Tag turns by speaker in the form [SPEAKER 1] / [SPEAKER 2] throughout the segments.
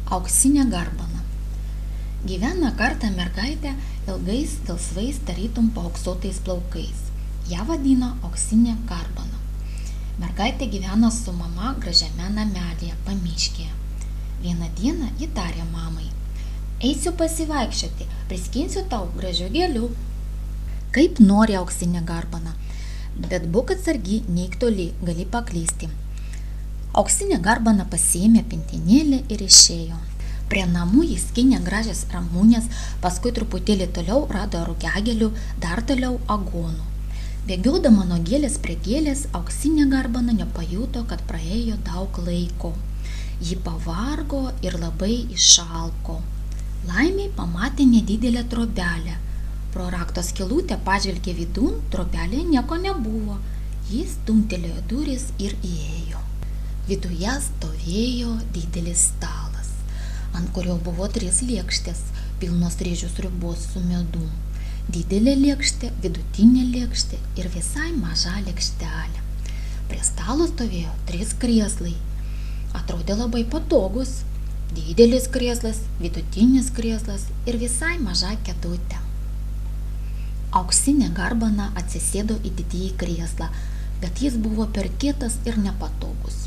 [SPEAKER 1] Auksinė garbana. Gyvena kartą mergaitė ilgais, gelsvais, tarytum paauksuotais plaukais. Ją vadino auksinė garbana. Mergaitė gyveno su mama gražiame namelėje, pamiškėje. Vieną dieną ji tarė mamai: "Eisiu pasivaikščioti, priskinsiu tau gražių gėlių." "Kaip nori, auksinė garbana, bet būk atsargi, neik toli, gali paklysti." Auksinė garbana pasiėmė pintinėlį ir išėjo. Prie namų jis skynė gražias ramunės, paskui truputėlį toliau rado rugiagėlių, dar toliau aguonų. Bėgiodama nuo gėlės prie gėlės, auksinė garbana nepajuto, kad praėjo daug laiko. Ji pavargo ir labai išalko. Laimiai pamatė nedidelę trobelę. Pro rakto skylutę pažvelgė vidun, trobelėje nieko nebuvo. Jis stumtelėjo duris ir įėjo. Viduje stovėjo didelis stalas, ant kurio buvo 3 lėkštės, pilnos ryžių sriubos su medum. Didelė lėkštė, vidutinė lėkštė ir visai maža lėkštelė. Prie stalo stovėjo 3 krėslai. Atrodė labai patogus. Didelis krėslas, vidutinis krėslas ir visai maža kėdutė. Auksinė garbana atsisėdo į didįjį krėslą, bet jis buvo per kietas ir nepatogus.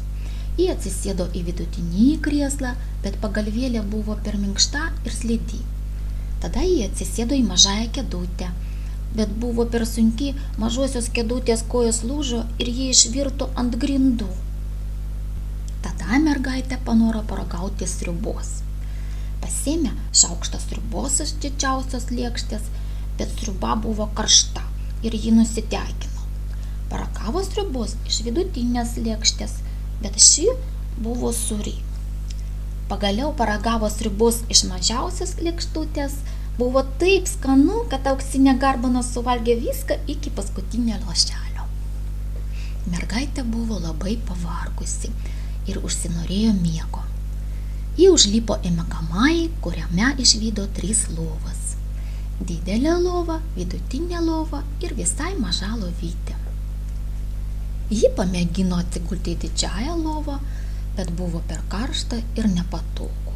[SPEAKER 1] Ji atsisėdo į vidutinį krėslą, bet pagalvėlė buvo per minkšta ir slidi. Tada ji atsisėdo į mažąją kėdutę, bet buvo per sunki, mažosios kėdutės kojos lūžo ir ji išvirto ant grindų. Tada mergaitė panoro paragauti sriubos. Pasėmė šaukštą sriubos iš didžiausios lėkštės, bet sriuba buvo karšta ir ji nusiteikino. Paragavo sriubos iš vidutinės lėkštės, bet ši buvo sūri. Pagaliau paragavo sriubos iš mažiausios lėkštutės. Buvo taip skanu, kad auksinė garbana suvalgė viską iki paskutinio lašelio. Mergaitė buvo labai pavargusi ir užsinorėjo miego. Ji užlipo į miegamąjį, kuriame išvydo 3 lovas. Didelė lova, vidutinė lova ir visai maža lovytė. Ji pamėgino atsigulti į didžiąją lovą, bet buvo per karšta ir nepatogu.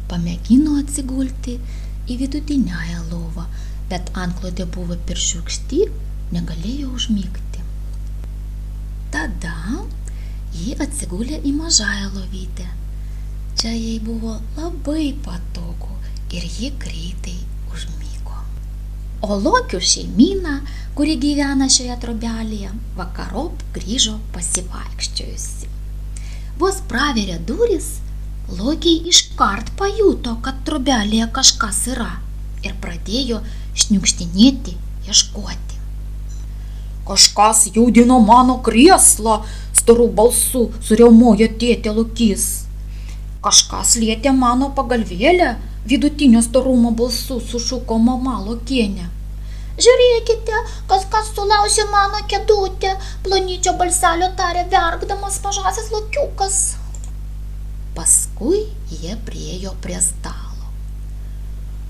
[SPEAKER 1] Pamėgino atsigulti į vidutiniąją lovą, bet antklodė buvo per šiurkšti, negalėjo užmigti. Tada ji atsigulė į mažąją lovytę. Čia jai buvo labai patogu ir ji greitai užmigo. O lokių šeimyna, kuri gyvena šioje trobelėje, vakarop grįžo pasivaikščiojusi. Vos praverė duris, lokiai iškart pajuto, kad trobelėje kažkas yra ir pradėjo šniukštinėti, ieškoti. "Kažkas judino mano krėslą", storu balsu suriaumojo tėtė Lokys. "Kažkas lietė mano pagalvėlę", vidutinio storumo balsu sušuko mama Lokienė. "Žiūrėkite, kažkas sulaužė mano kėdutę", plonyčio balselio tarė verkdamas mažasis lokiukas. Paskui jie priėjo prie stalo.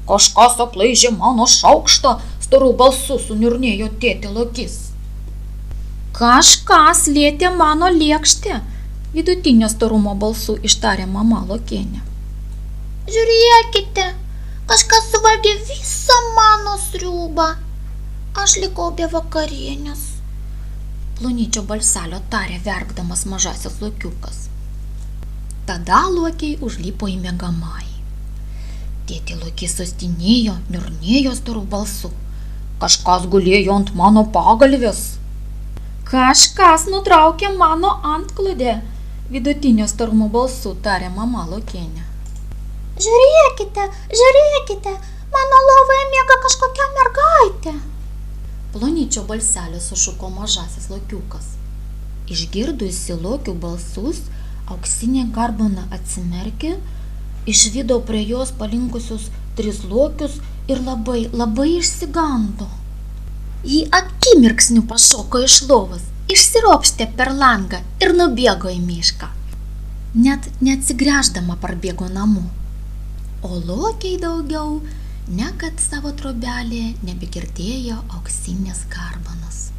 [SPEAKER 1] "Kažkas aplaižė mano šaukštą", storu balsu suniurnėjo tėtė Lokys. "Kažkas lietė mano lėkštę", vidutinio storumo balsu ištarė mama Lokienė. "Žiūrėkite, kažkas suvalgė visą mano sriubą. Aš likau be vakarienės", plonyčio balselio tarė verkdamas mažasis lokiukas. Tada lokiai užlipo į miegamąjį. Tėtė Lokys sustinėjo, niurnėjo storu balsu. "Kažkas gulėjo ant mano pagalvės." "Kažkas nutraukė mano antklodę", vidutinio storumo balsu tarė mama Lokienė. "Žiūrėkite, žiūrėkite, mano lovoje miega kažkokia mergaitė", plonyčio balselio sušuko mažasis lokiukas. Išgirdusi lokių balsus, auksinė garbana atsimerkė, išvydo prie jos palinkusius 3 lokius ir labai išsigando. Ji akimirksniu pašoko iš lovos, išsiropštė per langą ir nubėgo į mišką. Net neatsigręždama parbėgo namo. O lokiai daugiau nekad savo trobelėje nebegirdėjo auksinės garbanos.